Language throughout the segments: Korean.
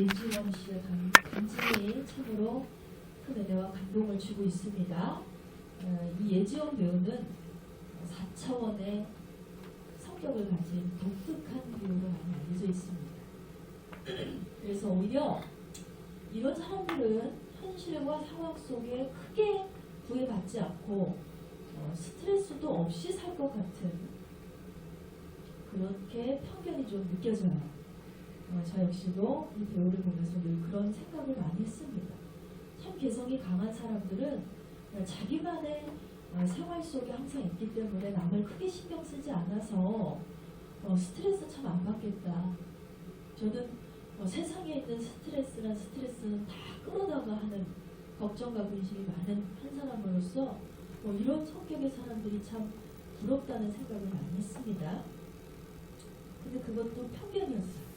예지원 씨의 간증이 참으로 큰 은혜와 감동을 주고 있습니다. 이 예지원 배우는 4차원의 성격을 가진 독특한 배우로 많이 알려져 있습니다. 그래서 오히려 이런 사람들은 현실과 상황 속에 크게 구애받지 않고 스트레스도 없이 살 것 같은 그렇게 편견이 좀 느껴져요. 저 역시도 이 배우를 보면서 늘 그런 생각을 많이 했습니다. 참 개성이 강한 사람들은 자기만의 생활 속에 항상 있기 때문에 남을 크게 신경 쓰지 않아서 스트레스 참 안 받겠다. 저는 세상에 있는 스트레스는 다 끌어다가 하는 걱정과 근심이 많은 한 사람으로서 이런 성격의 사람들이 참 부럽다는 생각을 많이 했습니다. 근데 그것도 편견이었어요.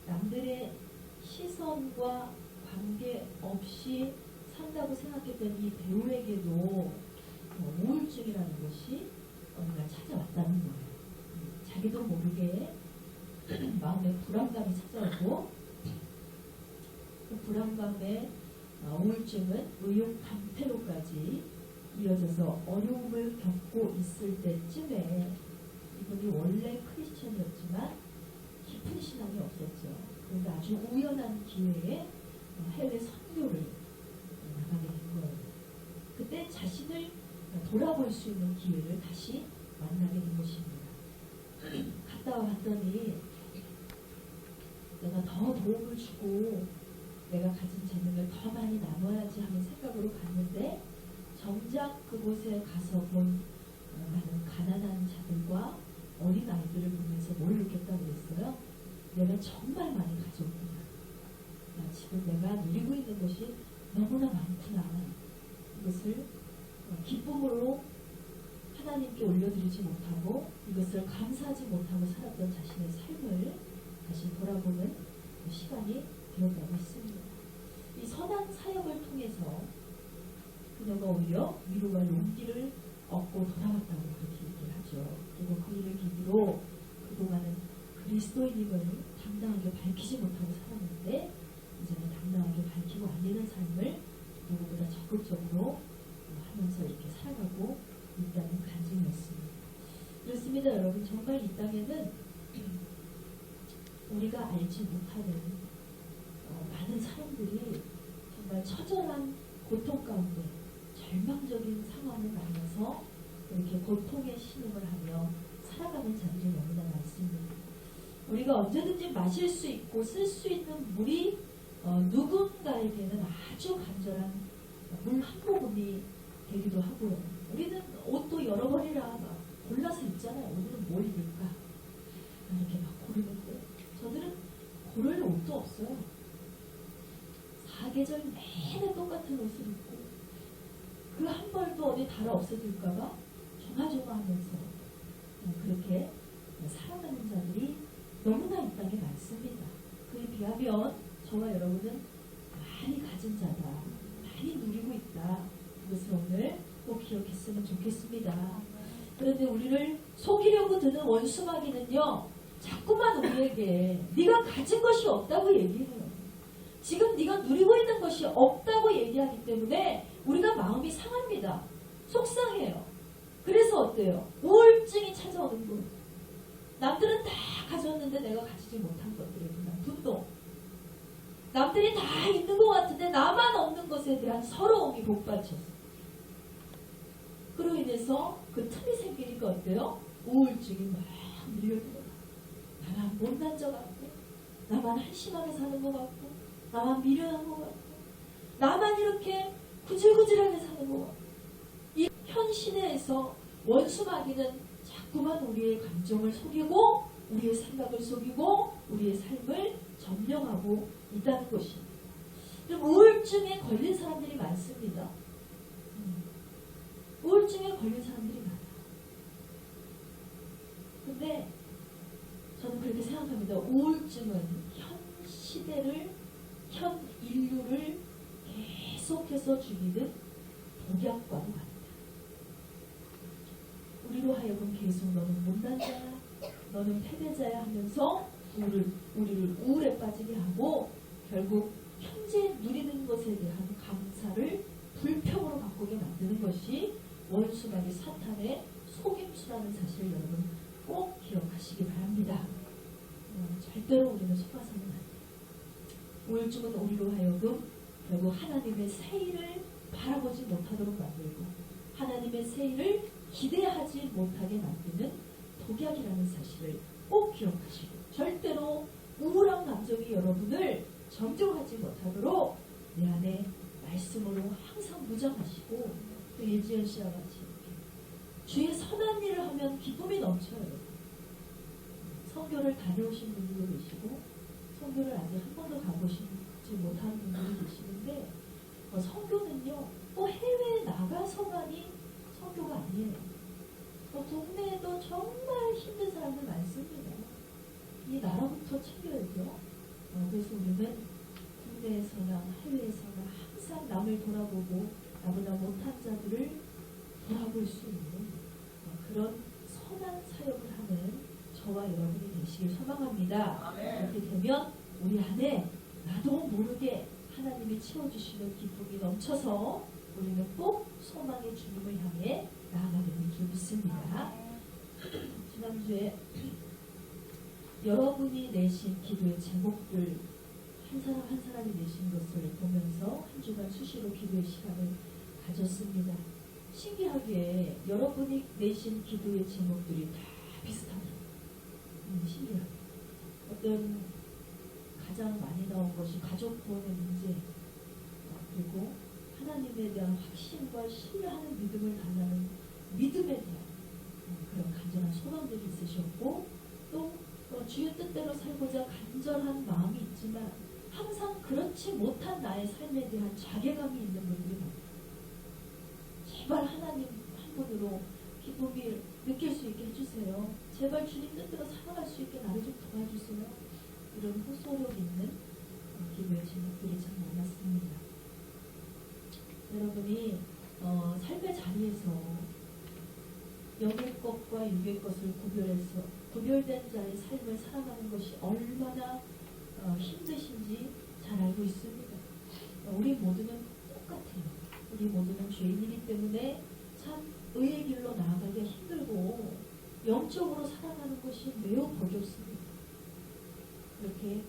남들의 시선과 관계없이 산다고 생각했던 이 배우에게도 우울증이라는 것이 어느날 찾아왔다는 거예요. 자기도 모르게 마음에 불안감이 찾아오고 그 불안감의 우울증은 의욕 감퇴로까지 이어져서 어려움을 겪고 있을 때쯤에 이분이 원래 크리스천이었지만 깊은 신앙이 없었죠. 그런데 아주 우연한 기회에 해외 선교를 나가게 된 거예요. 그때 자신을 돌아볼 수 있는 기회를 다시 만나게 된 것입니다. 갔다 왔더니 내가 더 도움을 주고 내가 가진 재능을 더 많이 나눠야지 하는 생각으로 갔는데 정작 그곳에 가서 본 많은 가난한 자들과 어린 아이들을 보면서 뭘 느꼈다고 그랬어요? 내가 정말 많이 가져왔구나. 지금 내가 누리고 있는 것이 너무나 많구나. 이것을 기쁨으로 하나님께 올려드리지 못하고 이것을 감사하지 못하고 살았던 자신의 삶을 다시 돌아보는 시간이 되었다고 했습니다. 이 선한 사역을 통해서 그녀가 오히려 위로와 용기를 얻고 돌아왔다고 그렇게 얘기를 하죠. 그리고 그 일을 계기로 그동안은 그리스도인임을 당당하게 밝히지 못하고 살았는데 이제는 당당하게 밝히고 알리는 삶을 누구보다 적극적으로 하면서 이렇게 살아가고 있다는 간증이었습니다. 그렇습니다. 여러분, 정말 이 땅에는 우리가 알지 못하는 많은 사람들이 정말 처절한 고통 가운데 절망적인 상황을 만나서 이렇게 고통의 신음을 하며 살아가는 자들이 너무나 많습니다. 우리가 언제든지 마실 수 있고 쓸 수 있는 물이 누군가에게는 아주 간절한 물 한 모금이 되기도 하고요. 우리는 옷도 여러 벌이라 막 골라서 입잖아요. 오늘은 뭘 입을까? 이렇게 막 고르는데 저들은 고를 옷도 없어요. 사계절 내내 똑같은 옷을 입고 그 한 벌도 어디 달아 없어질까봐 조마조마하면서 그렇게 살아가는 자들이 너무나 이 땅에 많습니다. 그에 비하면 저와 여러분은 많이 가진 자다. 많이 누리고 있다. 그것을 오늘 꼭 기억했으면 좋겠습니다. 그런데 우리를 속이려고 드는 원수마귀는요, 자꾸만 우리에게 네가 가진 것이 없다고 얘기해요. 지금 네가 누리고 있는 것이 없다고 얘기하기 때문에 우리가 마음이 상합니다. 속상해요. 그래서 어때요? 우울증이 찾아오는 거예요. 남들은 다 가졌는데 내가 가지지 못한 것들에 대한 분노. 남들이 다 있는 것 같은데 나만 없는 것에 대한 서러움이 복받쳤어요. 그로 인해서 그 틈이 생기니까 어때요? 우울증이 막 밀려들어요. 나만 못난 것 같고, 나만 한심하게 사는 것 같고, 나만 미련한 것 같고, 나만 이렇게 구질구질하게 사는 것 같고. 이 현 시대에서 원수마귀는 자꾸만 우리의 감정을 속이고 우리의 생각을 속이고 우리의 삶을 점령하고 있다는 것입니다. 우울증에 걸린 사람들이 많습니다. 우울증에 걸린 사람들이 많아요. 근데 저는 그렇게 생각합니다. 우울증은 현 시대를, 현 인류를 계속해서 죽이는 독약과도 같다. 우리로 하여금 계속 너는 못난 자야, 너는 패배자야 하면서 우리를 우울에 빠지게 하고 결국 현재 누리는 것에 대한 감사를 불평으로 바꾸게 만드는 것이 원수마귀 사탄의 속임수라는 사실을 여러분 꼭 기억하시기 바랍니다. 절대로 우리는 속아서는 안 돼요. 우울증은 우리로 하여금 결국 하나님의 새 일을 바라보지 못하도록 만들고 하나님의 새 일을 기대하지 못하게 만드는 독약이라는 사실을 꼭 기억하시고 절대로 우울한 감정이 여러분을 정정하지 못하도록 내 안에 말씀으로 항상 무장하시고 또 일지연 씨와 같이 주의 선한 일을 하면 기쁨이 넘쳐요. 선교를 다녀오신 분들도 계시고 선교를 아직 한 번도 가보시지 못하는 분들이 계시는데 선교는요 또 해외에 나가서만이 선교가 아니에요. 동네에도 정말 힘든 사람들 많습니다. 이 나라부터 챙겨야죠. 그래서 우리는 국내에서나 해외에서나 항상 남을 돌아보고 나보다 못한 자들을 돌아볼 수 있는 그런 선한 사역을 하는 저와 여러분이 되시길 소망합니다. 그렇게 되면 우리 안에 나도 모르게 하나님이 채워주시는 기쁨이 넘쳐서 우리는 꼭 소망의 주님을 향해 나아가게 될 줄 믿습니다. 지난주에 여러분이 내신 기도의 제목들 한 사람 한 사람이 내신 것을 보면서 한 주간 수시로 기도의 시간을 가졌습니다. 신기하게 여러분이 내신 기도의 제목들이 다 비슷합니다. 신기하게. 어떤 가장 많이 나온 것이 가족 구원의 문제, 그리고 하나님에 대한 확신과 신뢰하는 믿음을 달라는 믿음에 대한 그런 간절한 소망들이 있으셨고, 또 주의 뜻대로 살고자 간절한 마음이 있지만 항상 그렇지 못한 나의 삶에 대한 자괴감이 있는 분들이 많아요. 제발 하나님 한 분으로 기쁨이 느낄 수 있게 해주세요. 제발 주님 뜻대로 살아갈 수 있게 나를 좀 도와주세요. 이런 호소력 있는 기도의 제목들이 참 많았습니다. 여러분이 삶의 자리에서 영의 것과 육의 것을 구별해서 구별된 자의 삶을 살아가는 것이 얼마나 힘드신지 잘 알고 있습니다. 우리 모두는 똑같아요. 우리 모두는 죄인이기 때문에 참 의의 길로 나아가기가 힘들고 영적으로 살아가는 것이 매우 버겁습니다. 그렇게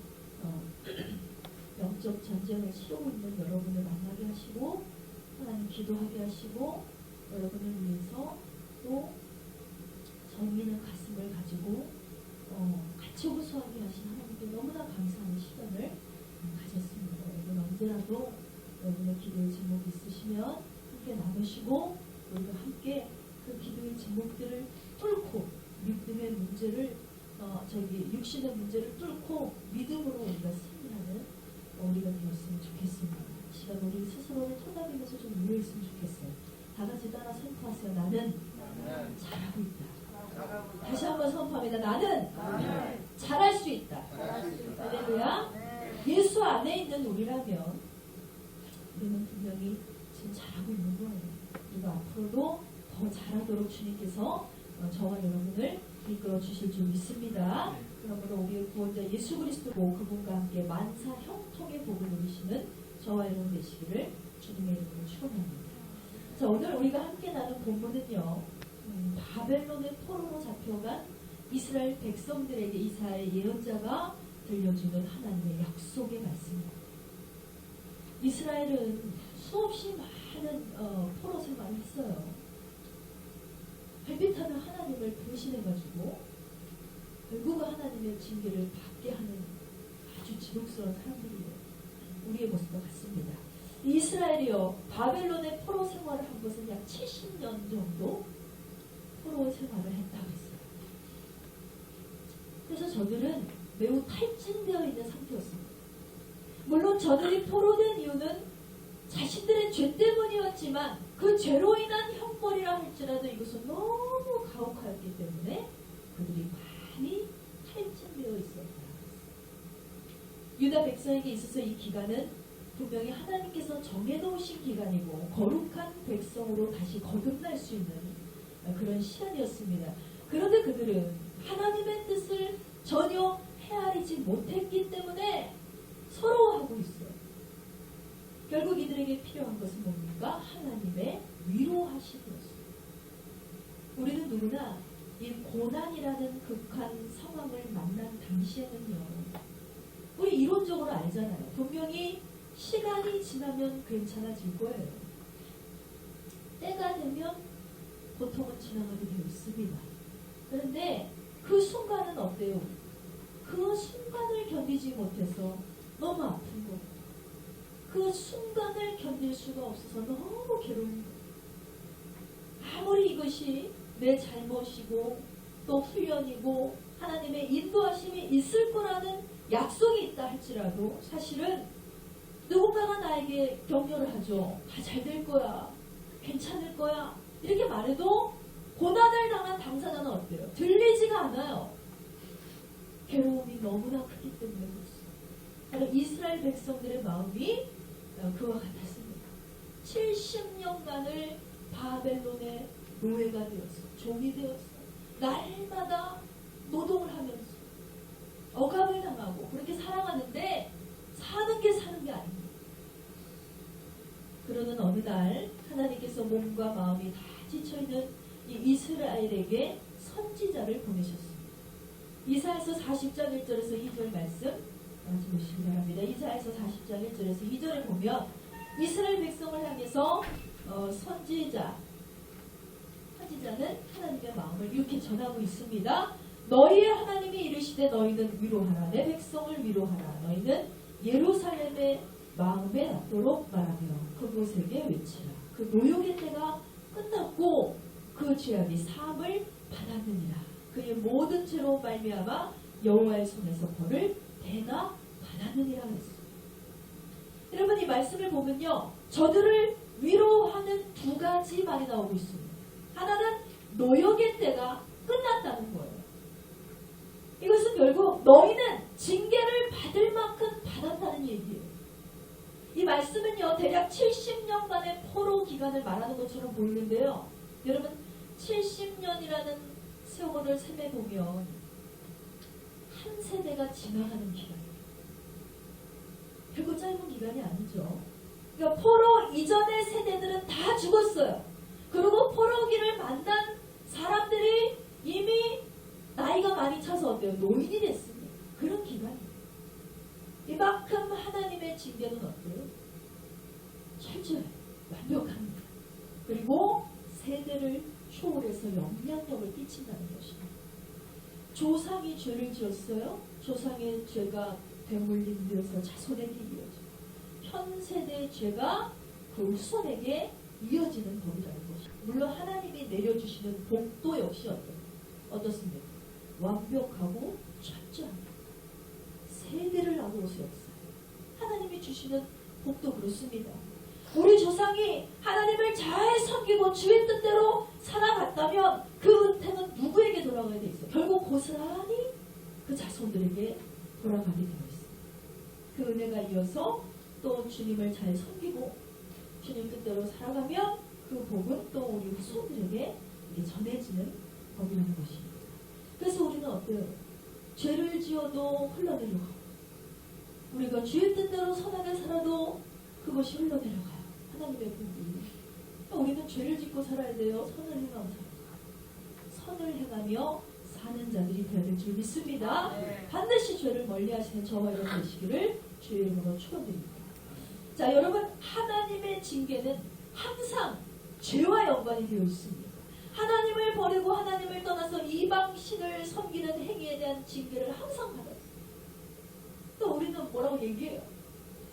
영적 전쟁을 치르고 있는 여러분을 만나게 하시고 하나님 기도하게 하시고 여러분을 위해서 또 정의는 가슴을 가지고 같이 호소하게 하신 하나님께 너무나 감사하는 시간을 가졌습니다. 여러분 언제라도 여러분의 기도의 제목이 있으시면 함께 나누시고 우리가 함께 그 기도의 제목들을 뚫고 믿음의 문제를 육신의 문제를 뚫고 믿음으로 우리가 승리하는 우리가 되었으면 좋겠습니다. 이 시간 우리 스스로를 토닥이면서 좀 누려있으면 좋겠어요. 다 같이 따라 선포하세요. 나는 잘하고 있다. 다시 한번 선포합니다. 나는 잘할 수 있다. 할렐루야. 예수 안에 있는 우리라면 우리는 분명히 지금 잘하고 있는 거예요. 그리고 앞으로도 더 잘하도록 주님께서 저와 여러분을 이끌어 주실 줄 믿습니다. 그러므로 우리의 구원자 예수 그리스도고 그분과 함께 만사 형통의 복을 누리시는 저와 여러분 되시기를 주님의 이름으로 축원합니다. 자, 오늘 우리가 함께 나눈 본문은요, 바벨론의 포로로 잡혀간 이스라엘 백성들에게 이사야의 예언자가 들려주는 하나님의 약속의 말씀입니다. 이스라엘은 수없이 많은 포로 생활을 했어요. 발빛하는 하나님을 배신해가지고 결국은 하나님의 징계를 받게 하는 아주 지독스러운 사람들이에요. 우리의 모습과 같습니다. 이스라엘이요, 바벨론의 포로 생활을 한 것은 약 70년 정도 포로 생활을 했다고 했어요. 그래서 저들은 매우 탈진되어 있는 상태였습니다. 물론 저들이 포로된 이유는 자신들의 죄 때문이었지만 그 죄로 인한 형벌이라 할지라도 이것은 너무 가혹하였기 때문에 그들이 많이 탈진되어 있었다. 유다 백성에게 있어서 이 기간은 분명히 하나님께서 정해놓으신 기간이고 거룩한 백성으로 다시 거듭날 수 있는 그런 시간이었습니다. 그런데 그들은 하나님의 뜻을 전혀 헤아리지 못했기 때문에 서러워하고 알잖아요. 분명히 시간이 지나면 괜찮아질 거예요. 때가 되면 고통은 지나가게 되어 있습니다. 그런데 그 순간은 어때요? 그 순간을 견디지 못해서 너무 아픈 거. 그 순간을 견딜 수가 없어서 너무 괴로운 거. 아무리 이것이 내 잘못이고 또 훈련이고 하나님의 인도하심이 있을 거라는 약속이 있다 할지라도 사실은 누군가가 나에게 격려를 하죠. 다 잘 될 거야. 괜찮을 거야. 이렇게 말해도 고난을 당한 당사자는 어때요? 들리지가 않아요. 괴로움이 너무나 크기 때문에 그렇습니다. 바로 이스라엘 백성들의 마음이 그와 같았습니다. 70년간을 바벨론의 노예가 되었어. 종이 되었어. 날마다 노동을 하면서 억압을 당하고 그렇게 살아가는데 사는 게 아닙니다. 그러는 어느 날 하나님께서 몸과 마음이 다 지쳐있는 이 이스라엘에게 선지자를 보내셨습니다. 이사야서 40장 1절에서 2절 말씀 같이 보시기 바랍니다. 이사야서 40장 1절에서 2절에 보면 이스라엘 백성을 향해서 선지자는 하나님의 마음을 이렇게 전하고 있습니다. 너희의 하나님이 이르시되 너희는 위로하라. 내 백성을 위로하라. 너희는 예루살렘의 마음에 낫도록 말하며 그곳에게 외치라. 그 노역의 때가 끝났고 그 죄악이 사함을 받았느니라. 그의 모든 죄로 말미암아 여호와의 손에서 벌을 대나 받았느니라 했습니다. 여러분 이 말씀을 보면요. 저들을 위로하는 두 가지 말이 나오고 있습니다. 하나는 노역의 때가 끝났다는 거예요. 이것은 결국 너희는 징계를 받을 만큼 받았다는 얘기예요. 이 말씀은요. 대략 70년간의 포로 기간을 말하는 것처럼 보이는데요. 여러분 70년이라는 세월을 셈해보면 한 세대가 지나가는 기간이에요. 결코 짧은 기간이 아니죠. 그러니까 포로 이전의 세대들은 다 죽었어요. 그리고 포로기를 만난 사람들이 이미 나이가 많이 차서 어때요? 노인이 됐습니다. 그런 기간이에요. 이만큼 하나님의 징계는 어때요? 철저해, 완벽합니다. 그리고 세대를 초월해서 영향력을 끼친다는 것입니다. 조상이 죄를 지었어요. 조상의 죄가 되물림 되어서 자손에게 이어져요. 현 세대의 죄가 그 후손에게 이어지는 법이라는 것입니다. 물론 하나님이 내려주시는 복도 역시 어떻습니까? 완벽하고 철저합니다. 세대를 나누어서 역사해요. 하나님이 주시는 복도 그렇습니다. 우리 조상이 하나님을 잘 섬기고 주의 뜻대로 살아갔다면 그 은혜는 누구에게 돌아가야 돼 있어요? 결국 고스란히 그 자손들에게 돌아가게 되어 있습니다. 그 은혜가 이어서 또 주님을 잘 섬기고 주님 뜻대로 살아가면 그 복은 또 우리 후손들에게 전해지는 법이라는 것입니다. 그래서 우리는 어때요? 죄를 지어도 흘러내려가고 우리가 주의 뜻대로 선하게 살아도 그것이 흘러내려가요. 하나님의 복이. 우리는 죄를 짓고 살아야 돼요. 선을 행하며 선을 행하며 사는 자들이 되어야 될 줄 믿습니다. 반드시 죄를 멀리하시는 저와 여러분 되시기를 주의 이름으로 축원드립니다. 자, 여러분 하나님의 징계는 항상 죄와 연관이 되어 있습니다. 하나님을 버리고 하나님을 떠나서 이방신을 섬기는 행위에 대한 징계를 항상 받았어요. 또 우리는 뭐라고 얘기해요?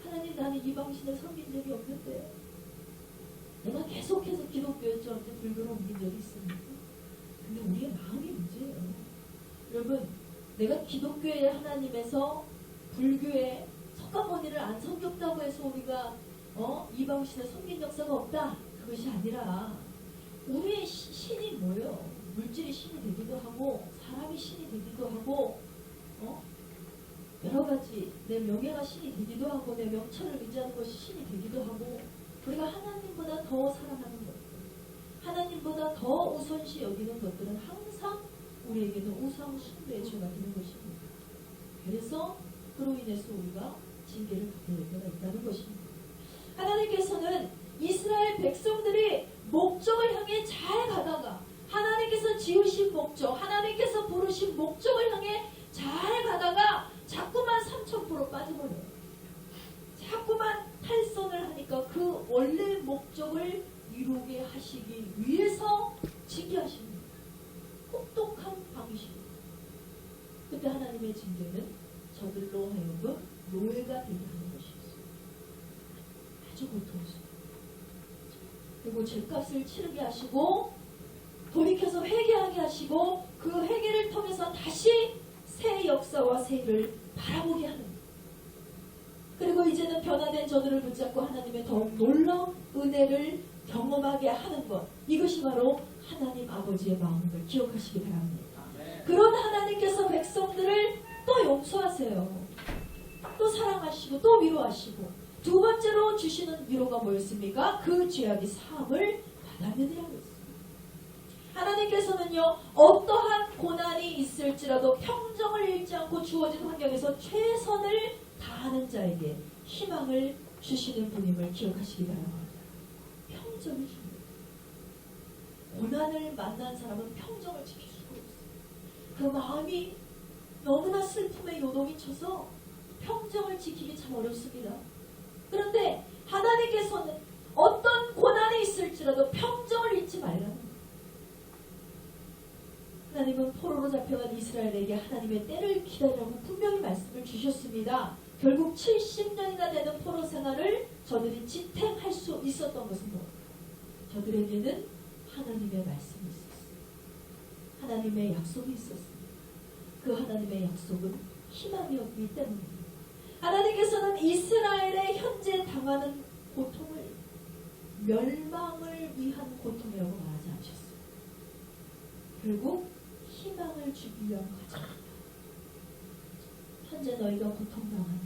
하나님 나는 이방신을 섬긴 적이 없는데 내가 계속해서 기독교였죠. 불교로 옮긴 적이 있습니다. 근데 우리의 마음이 문제예요. 여러분 내가 기독교의 하나님에서 불교의 석가모니를 안 섬겼다고 해서 우리가 이방신을 섬긴 역사가 없다. 그것이 아니라 우리의 신이 뭐예요? 물질이 신이 되기도 하고 사람이 신이 되기도 하고 여러 가지 내 명예가 신이 되기도 하고 내 명철을 의지하는 것이 신이 되기도 하고 우리가 하나님보다 더 사랑하는 것들 하나님보다 더 우선시 여기는 것들은 항상 우리에게는 우상 숭배의 죄가 되는 것입니다. 그래서 그로 인해서 우리가 징계를 받게 될 때가 있다는 것입니다. 하나님께서는 이스라엘 백성들이 목적을 향해 잘 가다가 하나님께서 지으신 목적, 하나님께서 부르신 목적을 향해 잘 가다가 자꾸만 3000% 빠져버려요. 목적을 이루게 하시기 위해서 징계하시는 혹독한 방식입니다. 그때 하나님의 징계는 저들로 하여금 노예가 되게 하는 것이었어요. 아주 고통스러워요. 그리고 죄값을 치르게 하시고 돌이켜서 회개하게 하시고 그 회개를 통해서 다시 새 역사와 새 일을 바라보게 하는 거예요. 그리고 이제는 변화된 저들을 붙잡고 하나님의 더욱 놀라운 은혜를 경험하게 하는 것, 이것이 바로 하나님 아버지의 마음을 기억하시기 바랍니다. 그런 하나님께서 백성들을 또 용서하세요. 또 사랑하시고 또 위로하시고, 두 번째로 주시는 위로가 뭐였습니까? 그 죄악이 사함을 받았느니라고 했습니다. 하나님께서는요, 어떠한 고난이 있을지라도 평정을 잃지 않고 주어진 환경에서 최선을 다하는 자에게 희망을 주시는 분임을 기억하시기 바랍니다. 평정을 줍니다. 고난을 만난 사람은 평정을 지킬 수가 없어요. 그 마음이 너무나 슬픔에 요동이 쳐서 평정을 지키기 참 어렵습니다. 그런데 하나님께서는 어떤 고난이 있을지라도 평정을 잃지 말라는 거예요. 하나님은 포로로 잡혀간 이스라엘에게 하나님의 때를 기다리라고 분명히 말씀을 주셨습니다. 결국 70년이나 되는 포로 생활을 저들이 지탱할 수 있었던 것은 뭐? 저들에게는 하나님의 말씀이 있었어요. 하나님의 약속이 있었습니다. 그 하나님의 약속은 희망이었기 때문입니다. 하나님께서는 이스라엘의 현재 당하는 고통을 멸망을 위한 고통이라고 말하지 않으셨어요. 결국 희망을 주기 위한 과정입니다. 현재 너희가 고통당하나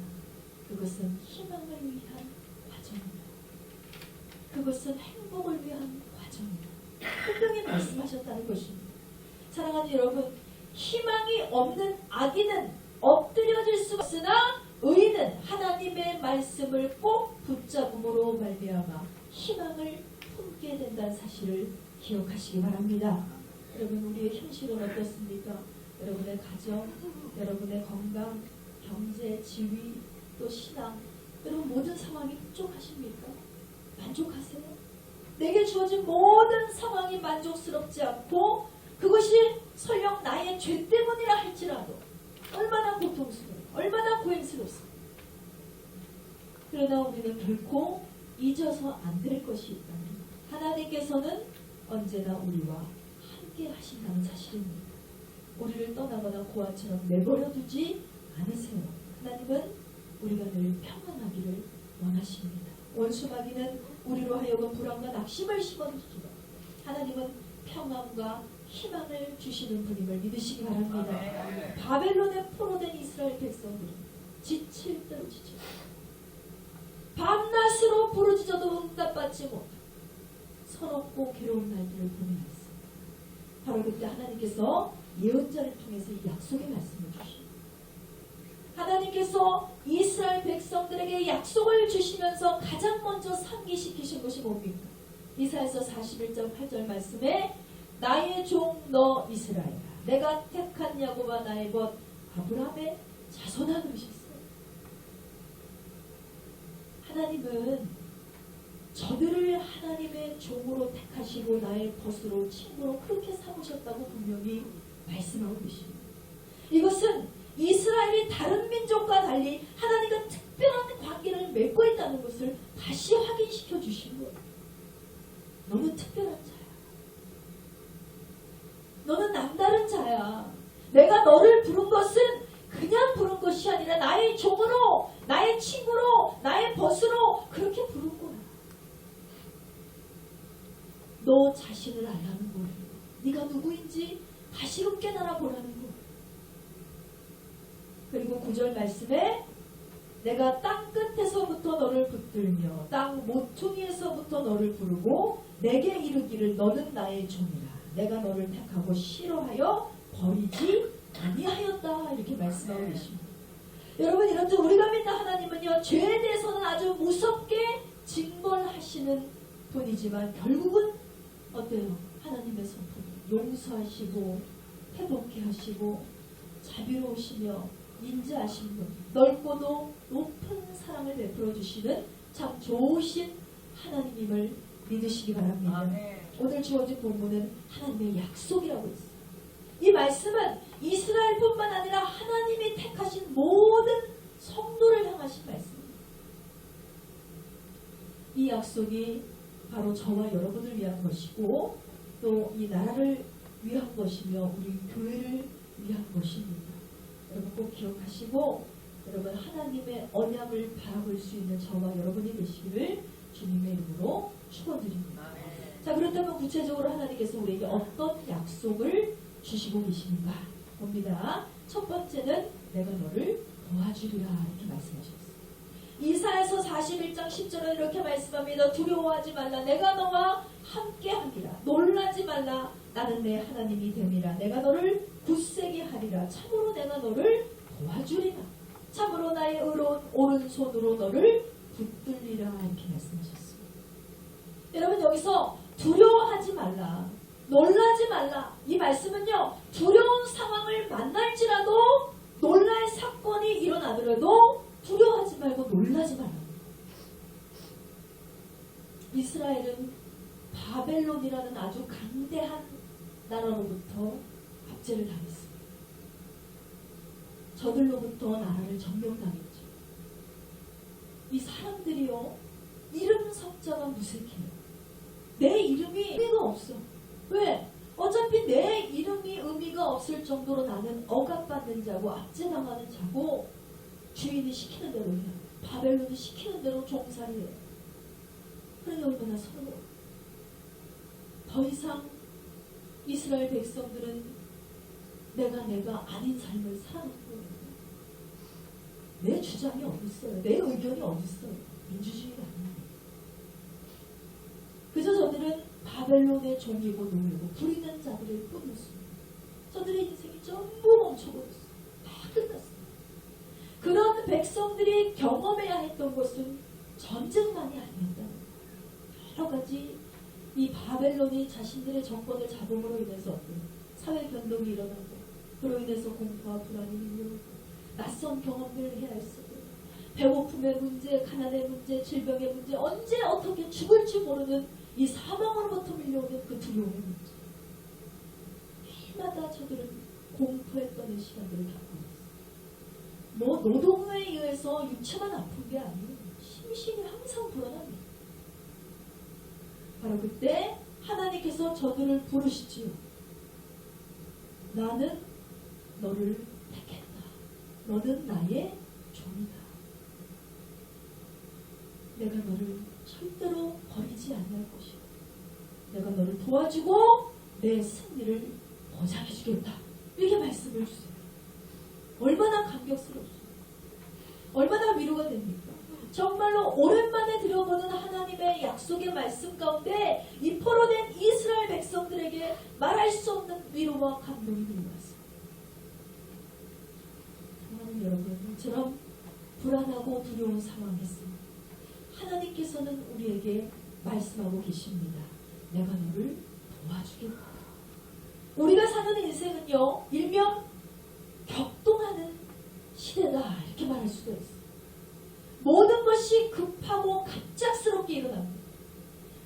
그것은 희망을 위한 과정입니다. 그것은 행복을 위한 과정입니다. 분명히 말씀하셨다는 것입니다. 사랑하는 여러분, 희망이 없는 악인은 엎드려질 수가 없으나 의인은 하나님의 말씀을 꼭 붙잡음으로 말미암아 희망을 품게 된다는 사실을 기억하시기 바랍니다. 여러분, 우리의 현실은 어떻습니까? 여러분의 가정, 여러분의 건강, 경제, 지위, 또 신앙, 여러분 모든 상황이 풍족하십니까? 만족하세요? 내게 주어진 모든 상황이 만족스럽지 않고 그것이 설령 나의 죄 때문이라 할지라도 얼마나 고통스러워요. 얼마나 고행스럽습니다. 그러나 우리는 결코 잊어서 안 될 것이 있다면 하나님께서는 언제나 우리와 함께 하신다는 사실입니다. 우리를 떠나거나 고아처럼 내버려 두지 않으세요. 하나님은 우리가 늘 평안하기를 원하십니다. 원수마귀는 우리로 하여금 불안과 낙심을 심어주시고 하나님은 평안과 희망을 주시는 분임을 믿으시기 바랍니다. 바벨론에 포로된 이스라엘 백성들은 지칠 대로 지쳤어요. 밤낮으로 부르짖어도 응답받지 못하고 서럽고 괴로운 날들을 보내었습니다. 바로 그때 하나님께서 예언자를 통해서 이 약속의 말씀을 주십니다. 하나님께서 이스라엘 백성들에게 약속을 주시면서 가장 먼저 상기시키신 것이 뭡니까? 이사야서 41장 8절 말씀에 나의 종 너 이스라엘아 내가 택한 야곱아 나의 벗 아브라함의 자손아 그러셨어요. 하나님은 저들을 하나님의 종으로 택하시고 나의 벗으로 친구로 그렇게 삼으셨다고 분명히 말씀하고 계십니다. 이것은 이스라엘이 다른 민족과 달리 하나님과 특별한 관계를 맺고 있다는 것을 다시 확인시켜 주신 거예요. 너는 특별한 자야. 너는 남다른 자야. 내가 너를 부른 것은 그냥 부른 것이 아니라 나의 종으로, 나의 친구로, 나의 벗으로 그렇게 부른 거야. 너 자신을 알라는 거예요. 네가 누구인지 다시금 깨달아 보라는 거예요. 그리고 9절 말씀에 내가 땅 끝에서부터 너를 붙들며 땅 모퉁이에서부터 너를 부르고 내게 이르기를 너는 나의 종이라. 내가 너를 택하고 싫어하여 버리지 아니하였다. 이렇게 말씀하고 계십니다. 여러분, 이런데 우리가 믿는 하나님은요, 죄에 대해서는 아주 무섭게 징벌하시는 분이지만 결국은 어때요? 하나님의 성품 용서하시고 회복케 하시고 자비로우시며 인자하신 분, 넓고도 높은 사랑을 베풀어 주시는 참 좋으신 하나님임을 믿으시기 바랍니다. 아멘. 오늘 주어진 본문은 하나님의 약속이라고 있어요. 이 말씀은 이스라엘뿐만 아니라 하나님이 택하신 모든 성도를 향하신 말씀입니다. 이 약속이 바로 저와 여러분을 위한 것이고 또 이 나라를 위한 것이며 우리 교회를 위한 것입니다. 여러분 꼭 기억하시고 여러분 하나님의 언약을 바라볼 수 있는 저와 여러분이 되시기를 주님의 이름으로 축원드립니다. 자, 그렇다면 구체적으로 하나님께서 우리에게 어떤 약속을 주시고 계십니까? 봅니다. 첫 번째는 내가 너를 도와주리라 이렇게 말씀하셨어요. 이사야서 41장 10절은 이렇게 말씀합니다. 두려워하지 말라. 내가 너와 함께하리라. 놀라지 말라. 나는 내 하나님이 됨이라. 내가 너를 굳세게 하리라. 참으로 내가 너를 도와주리라. 참으로 나의 의로운 오른손으로 너를 붙들리라 이렇게 말씀하셨습니다. 여러분 여기서 두려워하지 말라. 놀라지 말라. 이 말씀은요. 두려운 상황을 만날지라도 놀랄 사건이 일어나더라도 두려워하지 말고 놀라지 말라. 이스라엘은 바벨론이라는 아주 강대한 나라로부터 압제를 당했습니다. 저들로부터 나라를 점령당했죠. 이 사람들이요. 이름 석자가 무색해요. 내 이름이 의미가 없어. 왜? 어차피 내 이름이 의미가 없을 정도로 나는 억압받는 자고 압제당하는 자고 주인이 시키는 대로 해요. 바벨론이 시키는 대로 종살이 해요. 그러니 얼마나 서러워. 더 이상 이스라엘 백성들은 내가 아닌 삶을 살아가고 내 주장이 어디 있어요? 내 의견이 어디 있어요? 민주주의가 아닙니다. 그래서 저들은 바벨론의 종이고 노예고 부리는 자들일 뿐이었습니다. 저들의 인생이 전부 멈춰버렸어요. 다 끝났어요. 그런 백성들이 경험해야 했던 것은 전쟁만이 아니었다. 여러 가지 이 바벨론이 자신들의 정권을 잡음으로 인해서 어떤 사회 변동이 일어나고 그로 인해서 공포와 불안이 밀려오고 낯선 경험들을 해야 했어요. 배고픔의 문제, 가난의 문제, 질병의 문제, 언제 어떻게 죽을지 모르는 이 사망으로부터 밀려오는 그 두려움의 문제. 해마다 저들은 공포에 떠는 시간들을 겪고 있어요. 뭐 노동에 의해서 육체만 아픈 게 아니에요. 심신이 항상 불안합니다. 바로 그때 하나님께서 저들을 부르시지요. 나는 너를 택했다. 너는 나의 종이다. 내가 너를 절대로 버리지 않을 것이고 내가 너를 도와주고 내 승리를 보장해 주겠다. 이렇게 말씀을 주세요. 얼마나 감격스럽습니까? 얼마나 위로가 됩니까? 정말로 오랜만에 들어보는 하나님의 약속의 말씀 가운데 이 포로된 이스라엘 백성들에게 말할 수 없는 위로와 감동이 들어왔습니다. 사랑하는 여러분처럼 불안하고 두려운 상황에서 하나님께서는 우리에게 말씀하고 계십니다. 내가 너를 도와주겠다. 우리가 사는 인생은요, 일명 격동하는 시대다 이렇게 말할 수가 있어요. 모든 것이 급하고 갑작스럽게 일어납니다.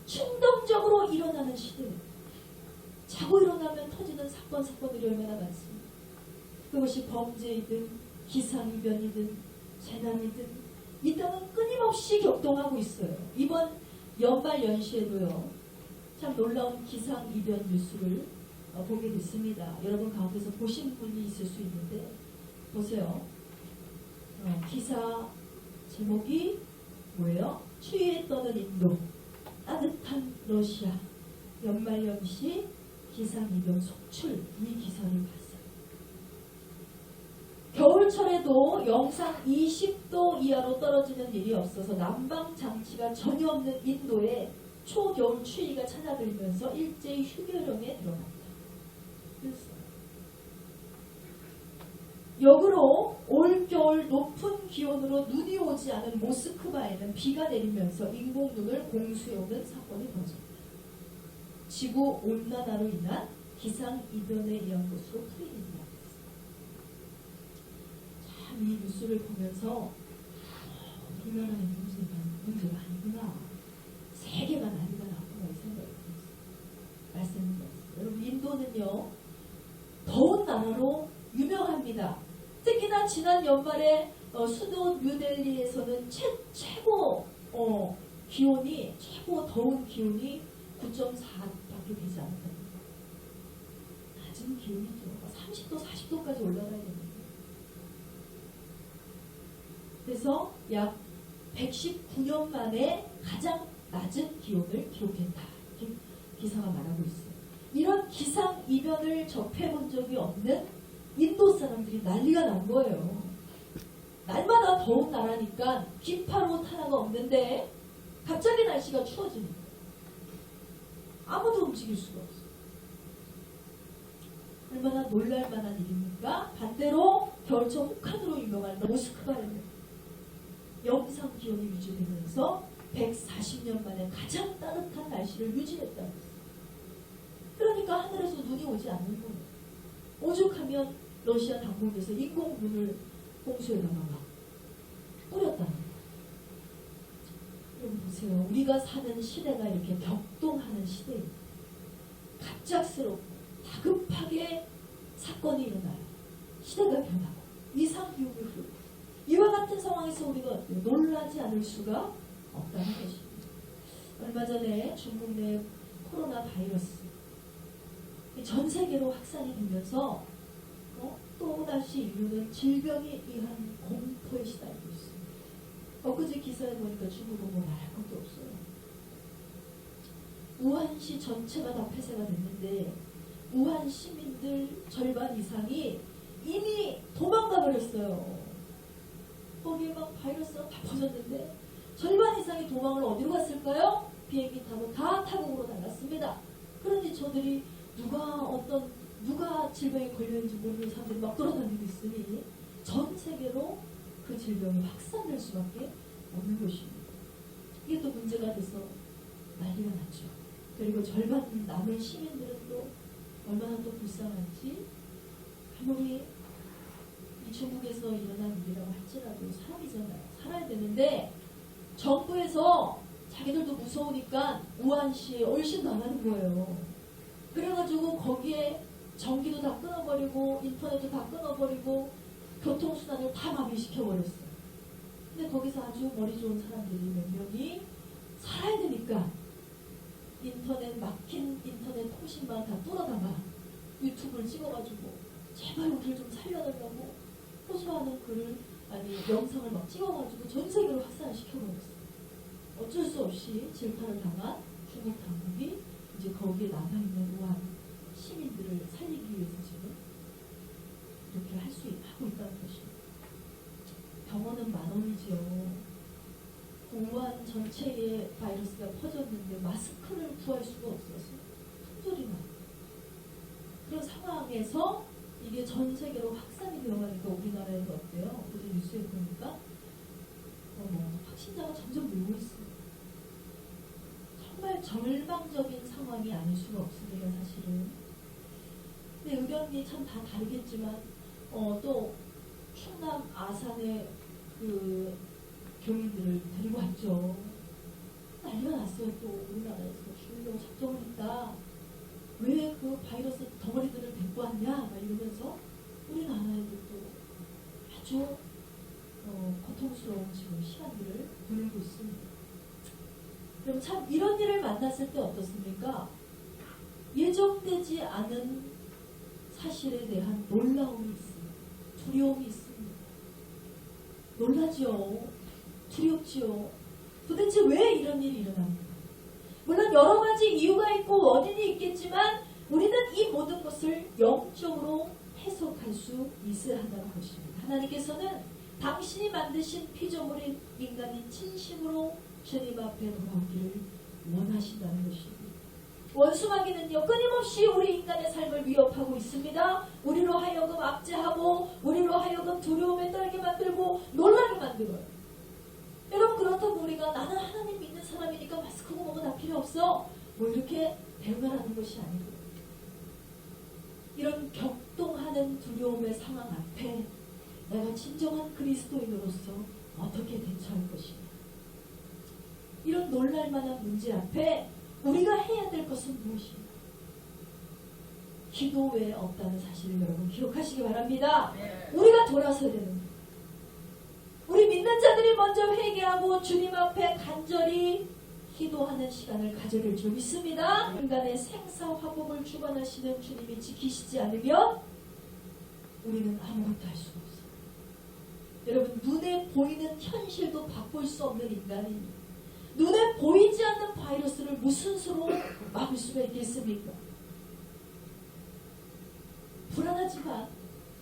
충동적으로 일어나는 시대예요. 자고 일어나면 터지는 사건들이 얼마나 많습니다. 그것이 범죄이든 기상이변이든 재난이든 이 땅은 끊임없이 격동하고 있어요. 이번 연말 연시에도요. 참 놀라운 기상이변 뉴스를 보게 됐습니다. 여러분 가운데서 보신 분이 있을 수 있는데 보세요. 기사 제목이 뭐예요? 추위에 떠는 인도, 따뜻한 러시아, 연말연시 기상이변 속출 이 기사를 봤어요. 겨울철에도 영상 20도 이하로 떨어지는 일이 없어서 난방장치가 전혀 없는 인도에 초겨울 추위가 찾아들면서 일제히 휴교령에 들어갑니다. 역으로 올겨울 높은 기온으로 눈이 오지 않은 모스크바에는 비가 내리면서 인공눈을 공수해오는 사건이 벌어집니다. 지구 온난화로 인한 기상이변에 의한 것으로 풀이됩니다. 참 이 뉴스를 보면서 우리나라의 문제가 아니구나. 지난 연말에 수도 뉴델리에서는 최고 기온이 최고 더운 기온이 9.4밖에 되지 않았다는 거예요. 낮은 기온이죠. 30도, 40도까지 올라가야 됩니다. 그래서 약 119년 만에 가장 낮은 기온을 기록했다. 이렇게 기사가 말하고 있어요. 이런 기상 이변을 접해본 적이 없는 인도 사람들이 난리가 난 거예요. 날마다 더운 나라니까 비파로 하나가 없는데 갑자기 날씨가 추워지니까 아무도 움직일 수가 없어요. 얼마나 놀랄만한 일입니까? 반대로 겨울철 혹한으로 유명한 모스크바에는 영상 기온이 유지되면서 140년 만에 가장 따뜻한 날씨를 유지했다고 했어요. 그러니까 하늘에서 눈이 오지 않는 거예요. 오죽하면 러시아 당국에서 인공눈을 홍수에다가 막 뿌렸다는 거예요. 여러분 보세요. 우리가 사는 시대가 이렇게 격동하는 시대입니다. 갑작스럽고 다급하게 사건이 일어나요. 시대가 변하고 이상기후가 흐르고 이와 같은 상황에서 우리가 놀라지 않을 수가 없다는 것입니다. 얼마 전에 중국 내 코로나 바이러스 전 세계로 확산이 되면서 또다시 인류는 질병에 의한 공포에 시달리고 있습니다. 엊그제 기사에 보니까 중국은 뭐 말할 것도 없어요. 우한시 전체가 다 폐쇄가 됐는데 우한 시민들 절반 이상이 이미 도망가 버렸어요. 거기에 막 바이러스가 다 퍼졌는데 절반 이상이 도망을 어디로 갔을까요? 비행기 타고 다 타국으로 나갔습니다. 그런데 저들이 누가 질병에 걸렸는지 모르는 사람들이 막 돌아다니고 있으니 전 세계로 그 질병이 확산될 수밖에 없는 것입니다. 이게 또 문제가 돼서 난리가 났죠. 그리고 절반 남은 시민들은 또 얼마나 또 불쌍한지 아무리 이 중국에서 일어난 일이라고 할지라도 사람이잖아요. 살아야 되는데 정부에서 자기들도 무서우니까 우한시에 얼씬도 안 하는 거예요. 그래가지고 거기에 전기도 다 끊어버리고 인터넷도 다 끊어버리고 교통수단을 다 마비시켜버렸어요. 근데 거기서 아주 머리 좋은 사람들이 몇 명이 살아야 되니까 막힌 인터넷 통신망 다 뚫어다가 유튜브를 찍어가지고 제발 우리를 좀 살려달라고 호소하는 영상을 막 찍어가지고 전 세계로 확산을 시켜버렸어요. 어쩔 수 없이 질타를 당한 중국 당국이 이제 거기에 남아있는 우한 시민들을 살리기 위해서 지금 이렇게 하고 있다는 것입니다. 병원은 10,000원이죠. 우한 전체에 바이러스가 퍼졌는데 마스크를 구할 수가 없어서 품절이 나요. 그런 상황에서 이게 전 세계로 확산이 되어가니까 우리나라에도 어때요? 어제 뉴스에 보니까 확진자가 점점 늘고 있어요. 정말 절망적인 상황이 아닐 수가 없습니다, 사실은. 근데 의견이 참 다 다르겠지만 또 충남 아산의 그 교민들을 데리고 왔죠. 난리가 났어요. 또 우리나라에서 죽이려고 작정을 했다. 왜 그 바이러스 덩어리들을 데리고 왔냐? 막 이러면서 우리나라에도 또 아주 고통스러운 지금 시간들을 보내고 있습니다. 그럼 참 이런 일을 만났을 때 어떻습니까? 예정되지 않은 사실에 대한 놀라움이 있습니다. 두려움이 있습니다. 놀라지요. 두렵지요. 도대체 왜 이런 일이 일어납니까? 물론 여러 가지 이유가 있고 원인이 있겠지만 우리는 이 모든 것을 영적으로 해석할 수 있어야 한다는 것입니다. 하나님께서는 당신이 만드신 피조물인 인간이 진심으로 주님 앞에 돌아오기를 원하신다는 것입니다. 원수마귀는요 끊임없이 우리 인간의 삶을 위협하고 있습니다. 우리로 하여금 압제하고 우리로 하여금 두려움에 떨게 만들고 놀라게 만들어요. 여러분 그렇다고 우리가 나는 하나님 믿는 사람이니까 마스크고 뭐고 다 필요 없어 뭐 이렇게 대응하라는 것이 아니고 이런 격동하는 두려움의 상황 앞에 내가 진정한 그리스도인으로서 어떻게 대처할 것이냐. 이런 놀랄만한 문제 앞에 우리가 해야 될 것은 무엇인가? 기도 외에 없다는 사실을 여러분 기억하시기 바랍니다. 우리가 돌아서야 되는 거예요. 우리 믿는 자들이 먼저 회개하고 주님 앞에 간절히 기도하는 시간을 가져야 될 줄 믿습니다. 인간의 생사화복을 주관하시는 주님이 지키시지 않으면 우리는 아무것도 할 수가 없어요. 여러분, 눈에 보이는 현실도 바꿀 수 없는 인간이 눈에 보이지 않는 바이러스를 무슨 수로 막을 수가 있겠습니까? 불안하지만,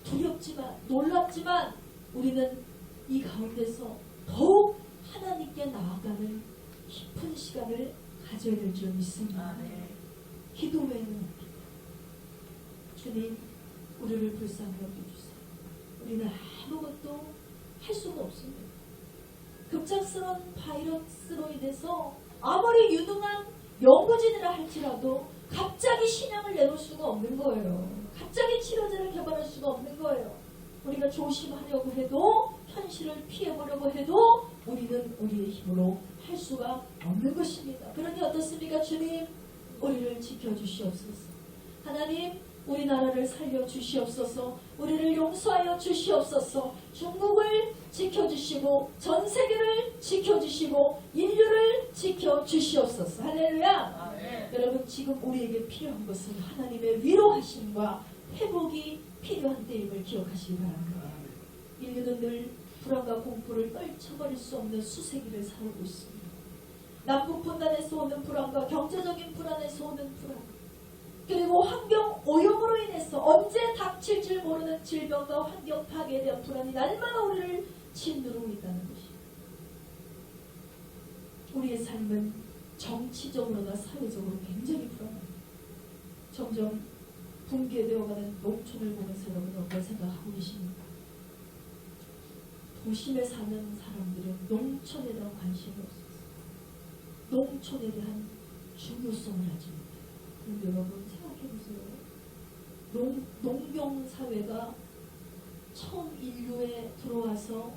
두렵지만, 놀랍지만 우리는 이 가운데서 더욱 하나님께 나아가는 깊은 시간을 가져야 될 줄 믿습니다. 기도 외에는 없습니다. 주님, 우리를 불쌍히 여겨주세요. 우리는 아무것도 할 수가 없습니다. 급작스러운 바이러스로 인해서 아무리 유능한 연구진이라 할지라도 갑자기 신약을 내놓을 수가 없는 거예요. 갑자기 치료제를 개발할 수가 없는 거예요. 우리가 조심하려고 해도, 현실을 피해보려고 해도 우리는 우리의 힘으로 할 수가 없는 것입니다. 그러니 어떻습니까? 주님, 우리를 지켜주시옵소서. 하나님, 우리나라를 살려주시옵소서. 우리를 용서하여 주시옵소서. 중국을 지켜주시고 전 세계를 지켜주시고 인류를 지켜주시옵소서. 할렐루야. 여러분, 지금 우리에게 필요한 것은 하나님의 위로하심과 회복이 필요한 때임을 기억하시기 바랍니다. 인류는 늘 불안과 공포를 떨쳐버릴 수 없는 수세기를 살고 있습니다. 남북 분단에서 오는 불안과 경제적인 불안에서 오는 불안, 그리고 환경 오염으로 인해서 언제 닥칠 줄 모르는 질병과 환경 파괴에 대한 불안이 날마다 우리를 짓누르고 있다는 것입니다. 우리의 삶은 정치적으로나 사회적으로 굉장히 불안합니다. 점점 붕괴되어가는 농촌을 보면서 여러분 어떤 생각하고 계십니까? 도심에 사는 사람들은 농촌에 대한 관심이 없어요. 농촌에 대한 중요성을 알지 못해요. 그런데 여러분 생각해보세요. 농경사회가 처음 인류에 들어와서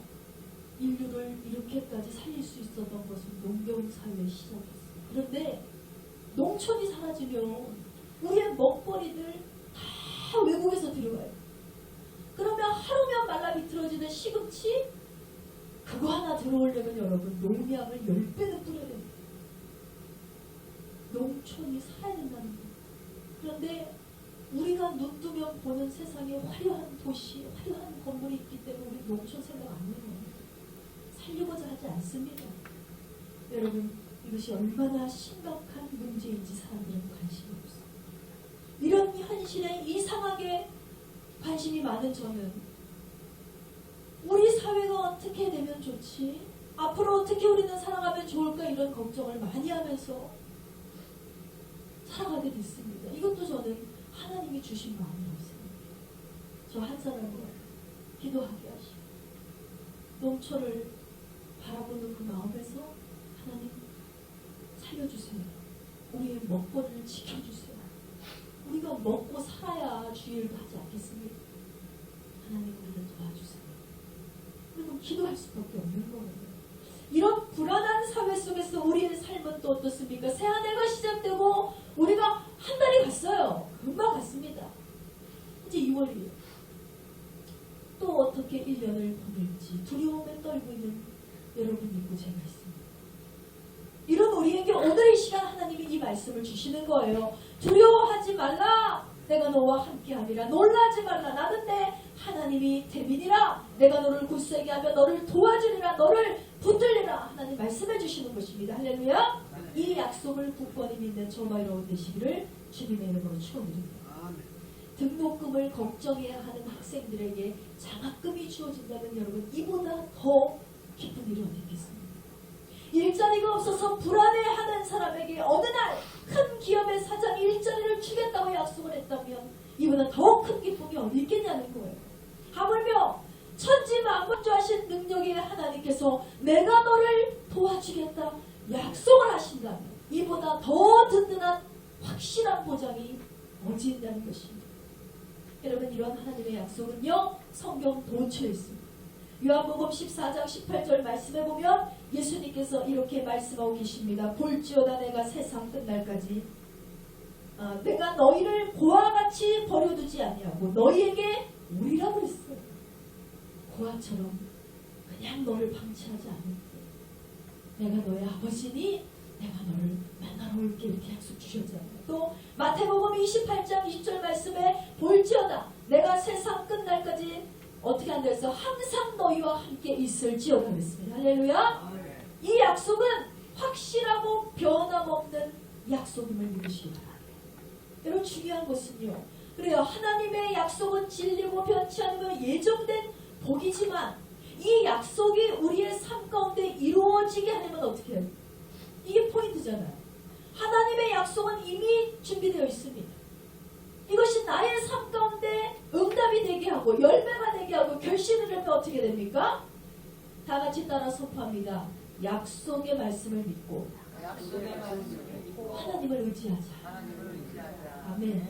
인류를 이렇게까지 살릴 수 있었던 것은 농경사회의 시작이었어요. 그런데 농촌이 사라지면 우리의 먹거리들 다 외국에서 들어와요. 그러면 하루면 말라 비틀어지는 시금치, 그거 하나 들어오려면 여러분 농약을 10배는 뿌려야 됩니다. 농촌이 살아야 된다는 거예요. 그런데 우리가 눈 뜨면 보는 세상에 화려한 도시, 화려한 건물이 있기 때문에 우리 농촌 생각 안 해요. 살려고자 하지 않습니다. 여러분, 이것이 얼마나 심각한 문제인지 사람들은 관심이 없어요. 이런 현실에 이상하게 관심이 많은 저는 우리 사회가 어떻게 되면 좋지? 앞으로 어떻게 우리는 살아가면 좋을까? 이런 걱정을 많이 하면서 살아가게 됐습니다. 이것도 저는 하나님이 주신 마음이었어요. 저 한 사람을 기도하게 하시고 농촌을 바라보는 그 마음에서 하나님 살려주세요. 우리의 먹거리를 지켜주세요. 우리가 먹고 살아야 주일도 하지 않겠습니까? 하나님 우리를 도와주세요. 그리고 기도할 수밖에 없는 거예요. 이런 불안한 사회 속에서 우리의 삶은 또 어떻습니까? 새 한 해가 시작되고 우리가 한 달이 갔어요. 금방 갔습니다. 이제 2월이에요. 또 어떻게 1년을 보낼지 두려움에 떨고 있는 여러분 있고 제가 있습니다. 이런 우리에게 오늘 이 시간 하나님이 이 말씀을 주시는 거예요. 두려워하지 말라. 내가 너와 함께함이라. 놀라지 말라. 나는 내 하나님이 대민이라. 내가 너를 굳세게 하며 너를 도와주리라. 너를 붙들리라. 하나님 말씀해 주시는 것입니다. 할렐루야. 이 약속을 굳건히 믿는 저와 여러분 되시기를 주님의 이름으로 축원드립니다. 등록금을 걱정해야 하는 학생들에게 장학금이 주어진다면 여러분 이보다 더 기쁜 일이 어디 있겠습니까? 일자리가 없어서 불안해하는 사람에게 어느 날 큰 기업의 사장이 일자리를 주겠다고 약속을 했다면 이보다 더 큰 기쁨이 어디 있겠냐는 거예요. 하물며 천지만물주하신 능력의 하나님께서 내가 너를 도와주겠다 약속을 하신다면 이보다 더 든든한 확실한 보장이 어디 있냐는 것입니다. 여러분 이런 하나님의 약속은요 성경 도처에 있습니다. 요한복음 14장 18절 말씀해 보면 예수님께서 이렇게 말씀하고 계십니다. 볼지어다 내가 세상 끝날까지 내가 너희를 고와 같이 버려두지 아니하고 너희에게 오리라 그랬어요. 고아처럼 그냥 너를 방치하지 않을게. 내가 너의 아버지니 내가 너를 만나러 올게. 이렇게 약속 주셨잖아요. 또 마태복음 28장 20절 말씀에 볼지어다 내가 세상 끝날까지 어떻게 한다 해서 항상 너희와 함께 있을지어다 그랬습니다. 할렐루야. 이 약속은 확실하고 변함없는 약속임을 믿으시기 바랍니다. 여러분 중요한 것은요. 그래요. 하나님의 약속은 진리고 변치 않으며 예정된 복이지만 이 약속이 우리의 삶 가운데 이루어지게 하려면 어떻게 해요? 이게 포인트잖아요. 하나님의 약속은 이미 준비되어 있습니다. 이것이 나의 삶 가운데 응답이 되게 하고 열매가 되게 하고 결실을 하면 어떻게 됩니까? 다 같이 따라 선포합니다. 약속의 말씀을 믿고 하나님을 의지하자. 아멘.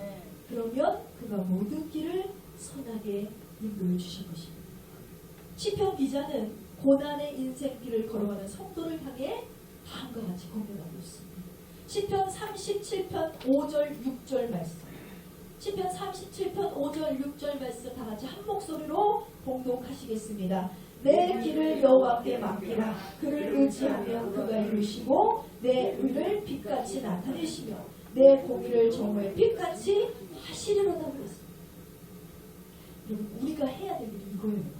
그러면 그가 모든 길을 선하게 인도해 주실 것입니다. 시편 기자는 고난의 인생길을 걸어가는 성도를 향해 다음과 같이 공언하고 있습니다. 시편 37편 5절 6절 말씀. 시편 37편 5절 6절 말씀 다 같이 한 목소리로 봉독하시겠습니다. 내 길을 여호와께 맡기라. 그를 의지하며 그가 이루시고 내 의를 빛같이 나타내시며 내 공의를 정오의 빛같이 하시리로다 그랬습니다. 여러분 우리가 해야 될 일이 이거예요.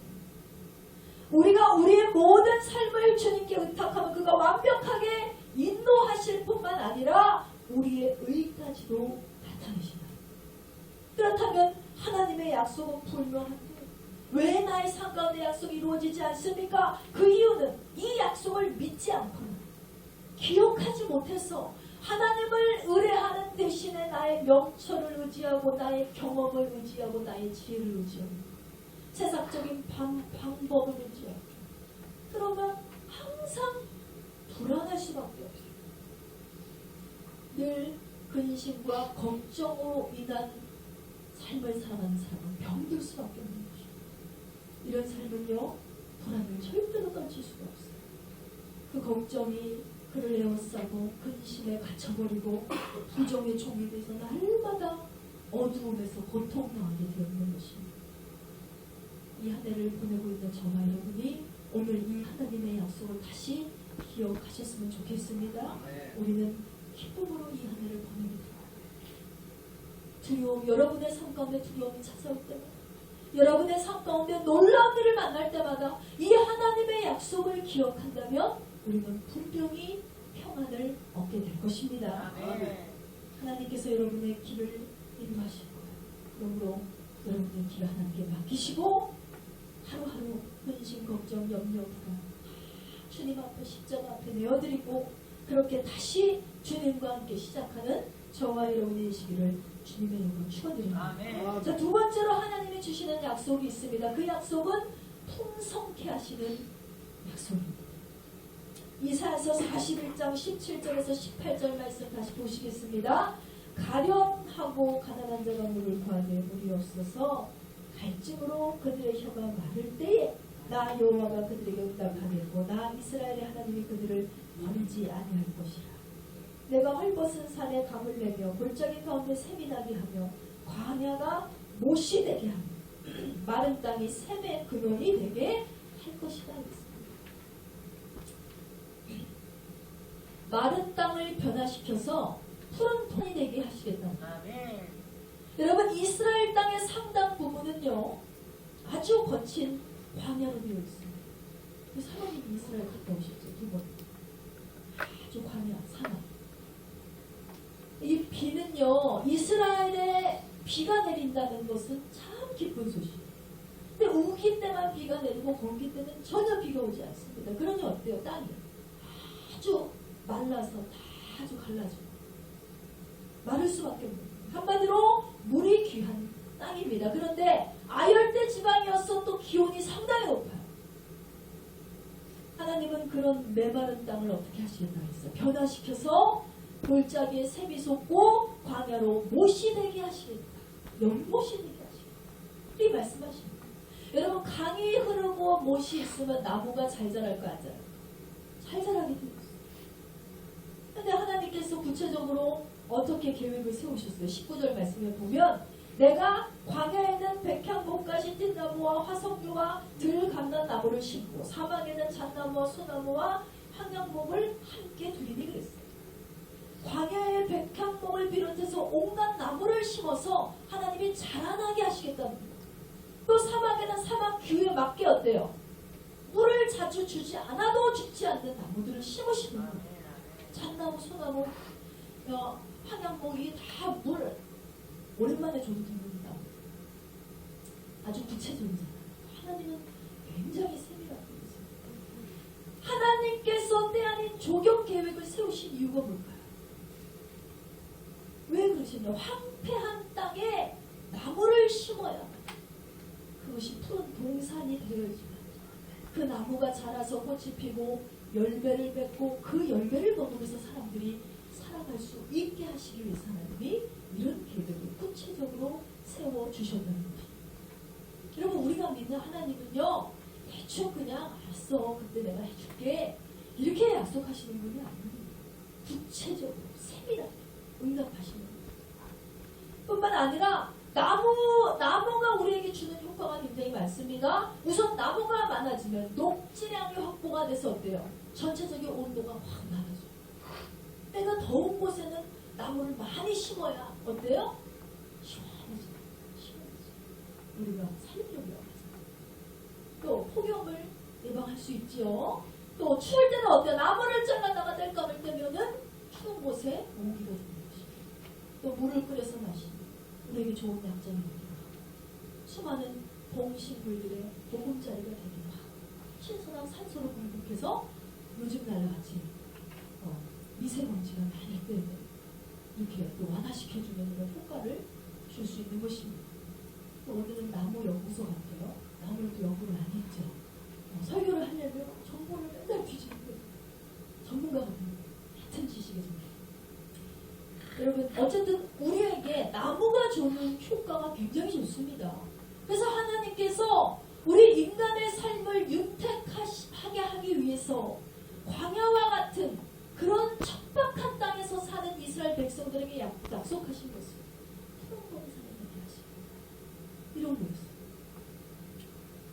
우리가 우리의 모든 삶을 주님께 의탁하면 그가 완벽하게 인도하실 뿐만 아니라 우리의 의까지도 나타내신다. 그렇다면 하나님의 약속은 불명한데 왜 나의 삶 가운데 약속이 이루어지지 않습니까? 그 이유는 이 약속을 믿지 않거나 기억하지 못해서 하나님을 의뢰하는 대신에 나의 명철을 의지하고 나의 경험을 의지하고 나의 지혜를 의지하고 세상적인 방법을 의지하고 그러면 항상 불안할 수밖에 없어요. 늘 근심과 걱정으로 인한 삶을 살아가는 사람은 병들 수밖에 없는 것이죠. 이런 삶은요, 불안을 절대로 떨칠 수가 없어요. 그 걱정이 그를 에워싸고 근심에 갇혀버리고 부정의 종이 돼서 날마다 어두움에서 고통당하게 되는 것입니다. 이 한 해를 보내고 있는 저와 여러분이 오늘 이 하나님의 약속을 다시 기억하셨으면 좋겠습니다. 우리는 기쁨으로 이 한 해를 보냅니다. 두려움, 여러분의 삶 가운데 두려움이 찾아올 때마다 여러분의 삶 가운데 놀라운 일을 만날 때마다 이 하나님의 약속을 기억한다면 우리는 분명히 평안을 얻게 될 것입니다. 하나님께서 여러분의 길을 인도하실 거예요. 그러므로 여러분의 길을 하나님께 맡기시고 하루하루 근심, 걱정, 염려, 불안 주님 앞에 십자가 앞에 내어드리고 그렇게 다시 주님과 함께 시작하는 저와 여러분이 되시기를 주님의 이름으로 축원드립니다. 자, 두 번째로 하나님이 주시는 약속이 있습니다. 그 약속은 풍성케 하시는 약속입니다. 이사야서 41장 17절에서 18절 말씀 다시 보시겠습니다. 가련하고 가난한 자가 물을 구하되 물이 없어서 갈증으로 그들의 혀가 마를 때에 나 여호와가 그들에게 응답하겠고 나 이스라엘의 하나님이 그들을 버리지 아니할 것이라. 내가 헐벗은 산에 강을 내며 골짜기 가운데 샘이 나게 하며 광야가 못이 되게 하며 마른 땅이 샘의 근원이 되게 할 것이다. 마른 땅을 변화시켜서 푸른 톤이 되게 하시겠다. 여러분 이스라엘 땅의 상당 부분은요 아주 거친 광야로 되어 있습니다. 그 사모님 이스라엘 갔다 오셨죠? 두 번. 아주 광야, 사막. 이 비는요 이스라엘에 비가 내린다는 것은 참 기쁜 소식이에요. 근데 우기 때만 비가 내리고 건기 때는 전혀 비가 오지 않습니다. 그러니 어때요? 땅이 아주 말라서 다 아주 갈라지고 마를 수밖에 없는 한마디로 물이 귀한 땅입니다. 그런데 아열대 지방이어서 또 기온이 상당히 높아요. 하나님은 그런 메마른 땅을 어떻게 하시겠다 했어요. 변화시켜서 골짜기에 샘이 솟고 광야로 못이 되게 하시겠다. 연못이 되게 하시겠다. 이 말씀하십니다. 여러분 강이 흐르고 못이 있으면 나무가 잘 자랄 거 안 자랄? 잘 자라게 되어 있어요. 근데 하나님께서 구체적으로 어떻게 계획을 세우셨어요? 19절 말씀에 보면 내가 광야에는 백향목과 시틴나무와 화석류와 들감난나무를 심고 사막에는 잣나무와 소나무와 황양목을 함께 두리니 그랬어요. 광야에 백향목을 비롯해서 온갖 나무를 심어서 하나님이 자라나게 하시겠다는 거예요. 또 사막에는 사막 균에 맞게 어때요? 물을 자주 주지 않아도 죽지 않는 나무들을 심으시는 거예요. 잣나무, 소나무, 황양목이 다 물 오랜만에 줘도 됩니다. 아주 구체적이잖아요. 하나님은 굉장히 세밀하게 있어요. 하나님께서 때 아닌 조경 계획을 세우신 이유가 뭘까요? 왜 그러시냐? 황폐한 땅에 나무를 심어야 그것이 푸른 동산이 되어야지만 그 나무가 자라서 꽃이 피고 열매를 맺고 그 열매를 거두면서 사람들이 살아갈 수 있게 하시기 위해서 하나님이 이런 계획을 구체적으로 세워주셨다는 것입니다. 여러분, 우리가 믿는 하나님은요, 대충 그냥 알았어, 그때 내가 해줄게 이렇게 약속하시는 분이 아닙니다. 구체적으로 세밀하게 응답하시는 분입니다. 뿐만 아니라 나무가 우리에게 주는 효과가 굉장히 많습니다. 우선 나무가 많아지면 녹지량이 확보가 돼서 어때요? 전체적인 온도가 확 낮아져요. 때가 더운 곳에는 나무를 많이 심어야 어때요? 시원해져요. 우리가 살림력이라고 하잖아요. 또 폭염을 예방할 수 있죠. 또 추울 때는 어때요? 나무를 잘라다가 뗄감을 떼면은 추운 곳에 모기가 되는 것입니다. 또 물을 끓여서 마시는 우리에게 좋은 약점입니다. 수많은 동식물들의 보금자리가 되기도 하고 신선한 산소를 공급해서 요즘 날같이 미세먼지가 많이 때문에 이렇게 또 완화시켜주는 이런 효과를 줄 수 있는 것입니다. 또 오늘은 나무 연구소 같아요. 나무를 또 연구를 안 했죠. 설교를 하려면 정보를 맨날 뒤지는 거예요. 전문가 같은 같은 지식의 전문. 여러분, 어쨌든 우리에게 나무가 주는 효과가 굉장히 좋습니다. 그래서 하나님께서 우리 인간의 삶을 윤택하게 하기 위해서 광야와 같은 그런 척박한 땅에서 사는 이스라엘 백성들에게 약속하신 것을 푸른 동산에 있게 하시고 이런 거였어요.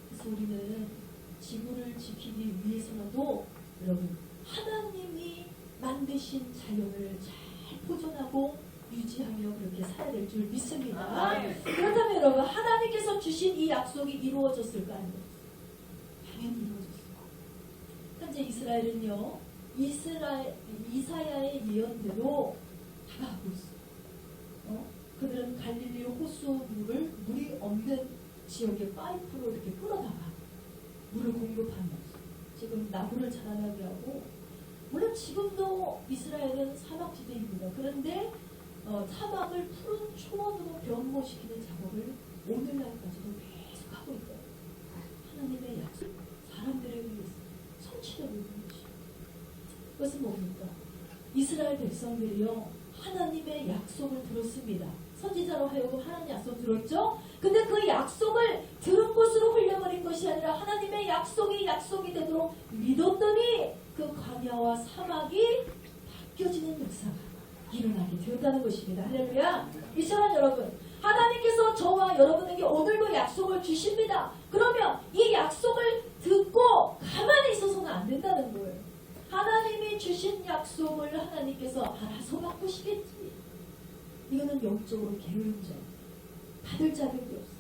그래서 우리는 지구를 지키기 위해서라도 여러분, 하나님이 만드신 자연을 잘 보존하고 유지하며 그렇게 살아야 될 줄 믿습니다. 그렇다면 여러분, 하나님께서 주신 이 약속이 이루어졌을까요? 당연히 이루어졌어요. 현재 이스라엘은요, 이사야의 예언대로 다가가고 있어요. 그들은 갈릴리 호수 물이 없는 지역의 파이프로 이렇게 끌어다가 물을 공급하면서 지금 나무를 자라나게 하고, 물론 지금도 이스라엘은 사막지대입니다. 그런데 사막을 푸른 초원으로 변모시키는 작업을 오늘날까지도 계속 하고 있다. 하나님의 약속, 사람들에 의해서 성취되고 있는 것이죠. 그것은 뭡니까? 이스라엘 백성들이요, 하나님의 약속을 들었습니다. 선지자로 하여금 하나님 약속 들었죠? 근데 그 약속을 들은 것으로 흘려버린 것이 아니라 하나님의 약속이 되도록 믿었더니 그 광야와 사막이 바뀌어지는 역사가 일어나게 되었다는 것입니다. 할렐루야. 이스라엘 여러분, 하나님께서 저와 여러분에게 오늘도 약속을 주십니다. 그러면 이 약속을 듣고 가만히 있어서는 안 된다는 거예요. 하나님이 주신 약속을 하나님께서 알아서 바꾸시겠지. 이거는 영적으로 게으름져. 받을 자격이 없어.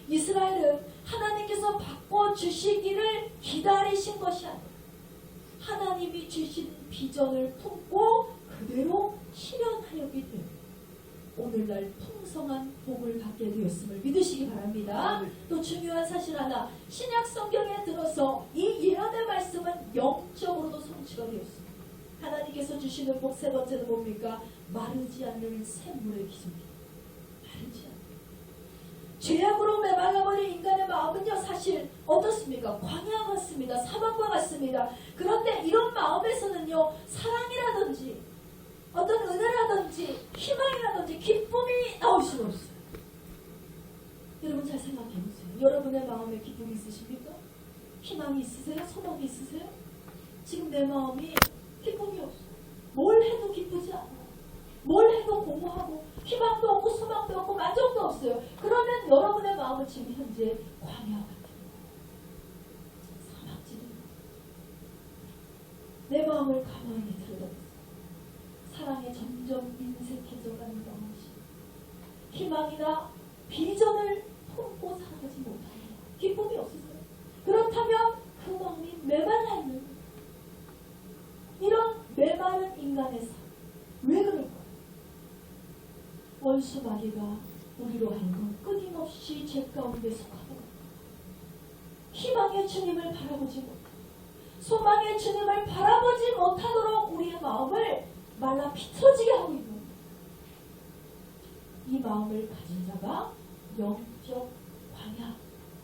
이스라엘은 하나님께서 바꿔주시기를 기다리신 것이 아니라 하나님이 주신 비전을 품고 그대로 실현하려기 때문에 오늘날 풍성한 복을 갖게 되었음을 믿으시기 바랍니다. 또 중요한 사실 하나, 신약 성경에 들어서 이 예언의 말씀은 영적으로도 성취가 되었습니다. 하나님께서 주시는 복 세 번째는 뭡니까? 마르지 않는 샘물의 기준입니다. 마르지 않는. 죄악으로 메말라버린 인간의 마음은요, 사실 어떻습니까? 광야 같습니다. 사막과 같습니다. 그런데 이런 마음에서는요, 사랑이라든지 어떤 은혜라든지 희망이라든지 기쁨이 나올 수가 없어요. 여러분 잘 생각해보세요. 여러분의 마음에 기쁨이 있으십니까? 희망이 있으세요? 소망이 있으세요? 지금 내 마음이 기쁨이 없어요. 뭘 해도 기쁘지 않아요. 뭘 해도 공허하고 희망도 없고 소망도 없고 만족도 없어요. 그러면 여러분의 마음은 지금 현재 광야 같은 사막지대입니다. 내 마음을 가만히 들여다보세요. 사랑에 점점 인색해져 가는 것이 희망이나 비전을 품고 살아가지 못하는 기쁨이 없으세요. 그렇다면 그 마음이 메말라 있는 거예요. 이런 메마른 인간의 삶, 왜 그럴까요? 원수 마귀가 우리로 하여금 끊임없이 죄 가운데 속하고 희망의 주님을 바라보지 못하고 소망의 주님을 바라보지 못하도록 우리의 마음을 말라 비틀어지게 하고 있는 거예요. 이 마음을 가진 자가 영적 광야,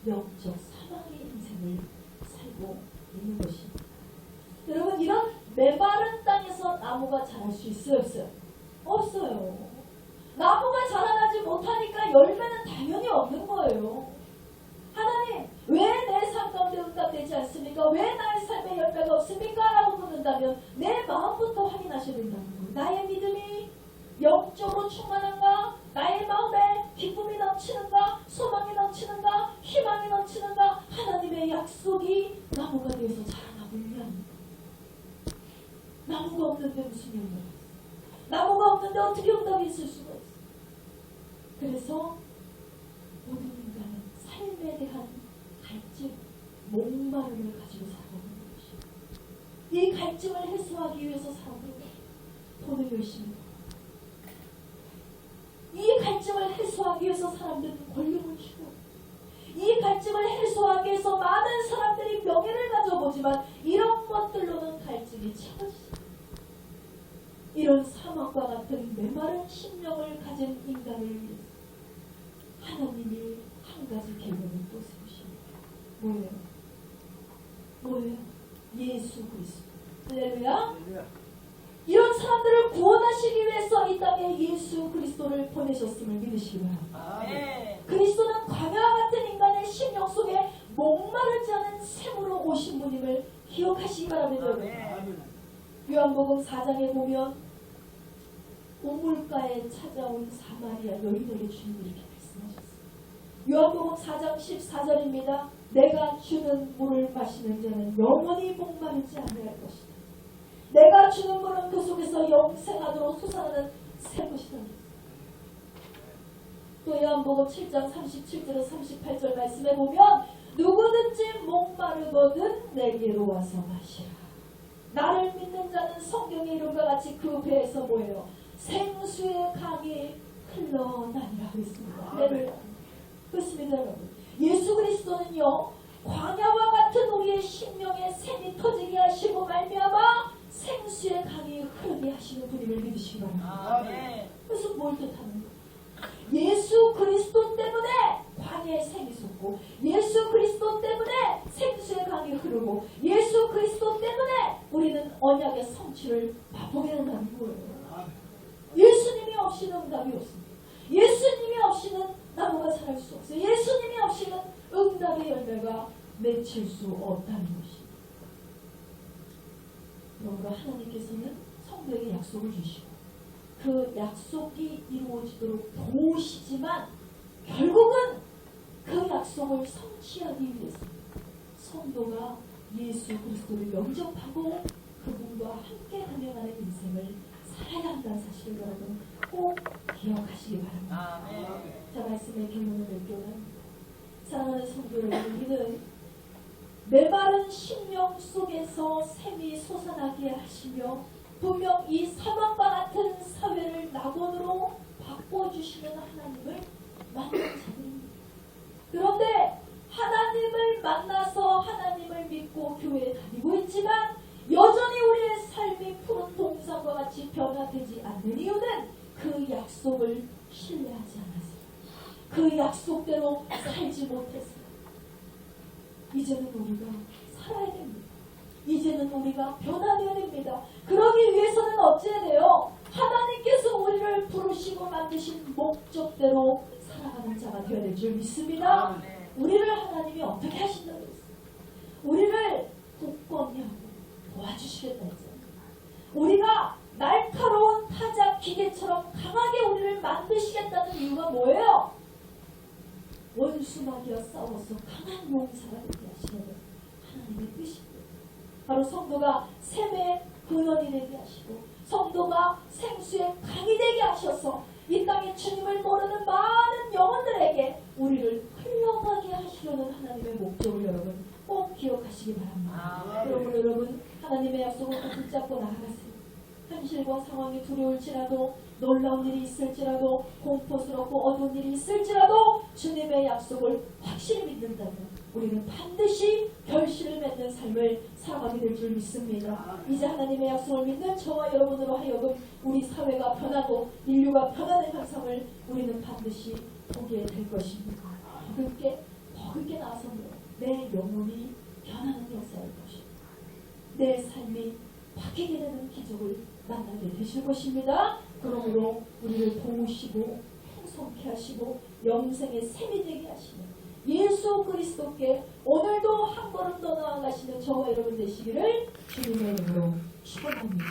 영적 사망의 인생을 살고 있는 것입니다. 여러분, 이런 메마른 땅에서 나무가 자랄 수 있어요, 없어요? 없어요. 나무가 자라나지 못하니까 열매는 당연히 없는 거예요. 하나님, 왜 내 삶 가운데 응답되지 않습니까? 왜 나의 삶에 열매가 없습니까? 라고 묻는다면 내 마음부터 확인하셔야 된다는 거예요. 나의 믿음이 영적으로 충만한가? 나의 마음에 기쁨이 넘치는가? 소망이 넘치는가? 희망이 넘치는가? 하나님의 약속이 나무가 되어서 자라나고 있냐? 나무가 없는데 무슨 열매가 있어? 나무가 없는데 어떻게 응답이 있을 수가 있어? 그래서 모든 인간은 삶에 대한 갈증, 목마름을 가지고 살아가는 것이에요. 이 갈증을 해소하기 위해서 사람들은 돈을 열심히 벌어요. 이 갈증을 해소하기 위해서 사람들은 권력을 추구해요. 이 갈증을 해소하기 위해서 많은 사람들이 명예를 가져보지만 이런 것들로는 갈증이 채워지지 않아요. 이런 사막과 같은 메마른 심령을 가진 인간을 위해서 하나님이 한 가지 계획을 또 세우십니다. 뭐예요? 뭐예요? 예수 그리스도. 할렐루야. 이런 사람들을 구원하시기 위해서 이 땅에 예수 그리스도를 보내셨음을 믿으시기 바랍니다. 그리스도는 광야와 같은 인간의 심령 속에 목마르지 않은 샘으로 오신 분임을 기억하시기 바랍니다. 요한복음 4장에 보면 우물가에 찾아온 사마리아 여인에게 주님이 이렇게 말씀하셨어요. 요한복음 4장 14절입니다. 내가 주는 물을 마시는 자는 영원히 목마르지 아니할 것이다. 내가 주는 물은 그 속에서 영생하도록 솟아나는 새 것이다. 또 요한복음 7장 37절 38절 말씀에 보면 누구든지 목마르거든 내게로 와서 마시라. 나를 믿는 자는 성경의 이름과 같이 그 배에서 뭐예요? 생수의 강이 흘러나니라 그랬습니다. 그렇습니다, 여러분. 예수 그리스도는요, 광야와 같은 우리의 심령에 샘이 터지게 하시고 말미암아 생수의 강이 흐르게 하시는 분임을 믿으시기 바랍니다. 그래서 뭘 뜻하는 거예요? 예수 그리스도 때문에 광야에 샘이 솟고 예수 그리스도 때문에 생수의 강이 흐르고 예수 그리스도 때문에 우리는 언약의 성취를 맛보게 된다는 거예요. 예수님이 없이는 응답이 없습니다. 예수님이 없이는 나무가 자랄 수 없어요. 예수님이 없이는 응답의 열매가 맺힐 수 없다는 것입니다. 그러므로 하나님께서는 성도에게 약속을 주시고 그 약속이 이루어지도록 도우시지만 결국은 그 약속을 성취하기 위해서 성도가 예수 그리스도를 영접하고 그분과 함께 하며가는 인생을 살아야 한다는 사실을 여러분 꼭 기억하시기 바랍니다. 자, 말씀의 결론을 맺겨갑니다. 사랑하는 성도 여러분, 우리는 메마른 심령 속에서 샘이 솟아나게 하시며 분명 이 사막과 같은 사회를 낙원으로 바꿔주시는 하나님을 만난 자들입니다. 그런데 하나님을 만나서 하나님을 믿고 교회에 다니고 있지만 여전히 우리의 삶이 푸른 동산과 같이 변화되지 않는 이유는 그 약속을 신뢰하지 않았어요. 그 약속대로 살지 못했어요. 이제는 우리가 살아야 됩니다. 이제는 우리가 변화되어야 됩니다. 그러기 위해서는 어찌해야 돼요? 하나님께서 우리를 부르시고 만드신 목적대로 살아가는 자가 되어야 될 줄 믿습니다. 우리를 하나님이 어떻게 하신다고 했어요? 우리를 굳건히 하고 도와주시겠다 했잖아요. 우리가 날카로운 타작 기계처럼 강하게 우리를 만드시겠다는 이유가 뭐예요? 원수마귀와 싸워서 강한 용사가 되게 하시는 하나님의 뜻입니다. 바로 성도가 샘의 근원이 되게 하시고 성도가 생수의 강이 되게 하셔서 이 땅에 주님을 모르는 많은 영혼들에게 우리를 흘러가게 하시려는 하나님의 목적을 여러분 꼭 기억하시기 바랍니다. 그러므로 여러분 하나님의 약속을 꼭 붙잡고 나아가세요. 현실과 상황이 두려울지라도 놀라운 일이 있을지라도 공포스럽고 어두운 일이 있을지라도 주님의 약속을 확실히 믿는다면 우리는 반드시 결실을 맺는 삶을 살아가게 될 줄 믿습니다. 이제 하나님의 약속을 믿는 저와 여러분으로 하여금 우리 사회가 변하고 인류가 변하는 현상을 우리는 반드시 보게 될 것입니다. 더 크게 나서며 내 영혼이 변하는 역사를 보십니다. 내 삶이 바뀌게 되는 기적을 만나게 되실 것입니다. 그러므로 우리를 도우시고 풍성케 하시고 영생의 샘이 되게 하시는 예수 그리스도께 오늘도 한 걸음 더 나아가시는 저와 여러분 되시기를 주님의 이름으로 축원합니다.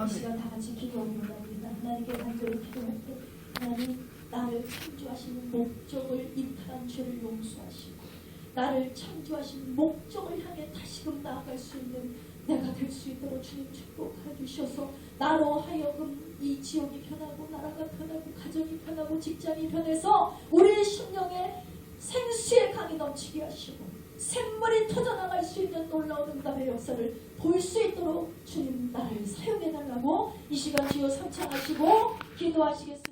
이 시간 다 같이 기도합니다. 하나님께 간절히 기도할 때 하나님 나를 창조하시는 목적을 이탈한 죄를 용서하시고 나를 창조하신 목적을 향해 다시금 나아갈 수 있는 내가 될 수 있도록 주님 축복해 주셔서 나로 하여금 이 지역이 변하고 나라가 변하고 가정이 변하고 직장이 변해서 우리의 심령에 생수의 강이 넘치게 하시고 샘물이 터져나갈 수 있는 놀라운 응답의 역사를 볼 수 있도록 주님 나를 사용해달라고 이 시간 주여 성찬하시고 기도하시겠습니다.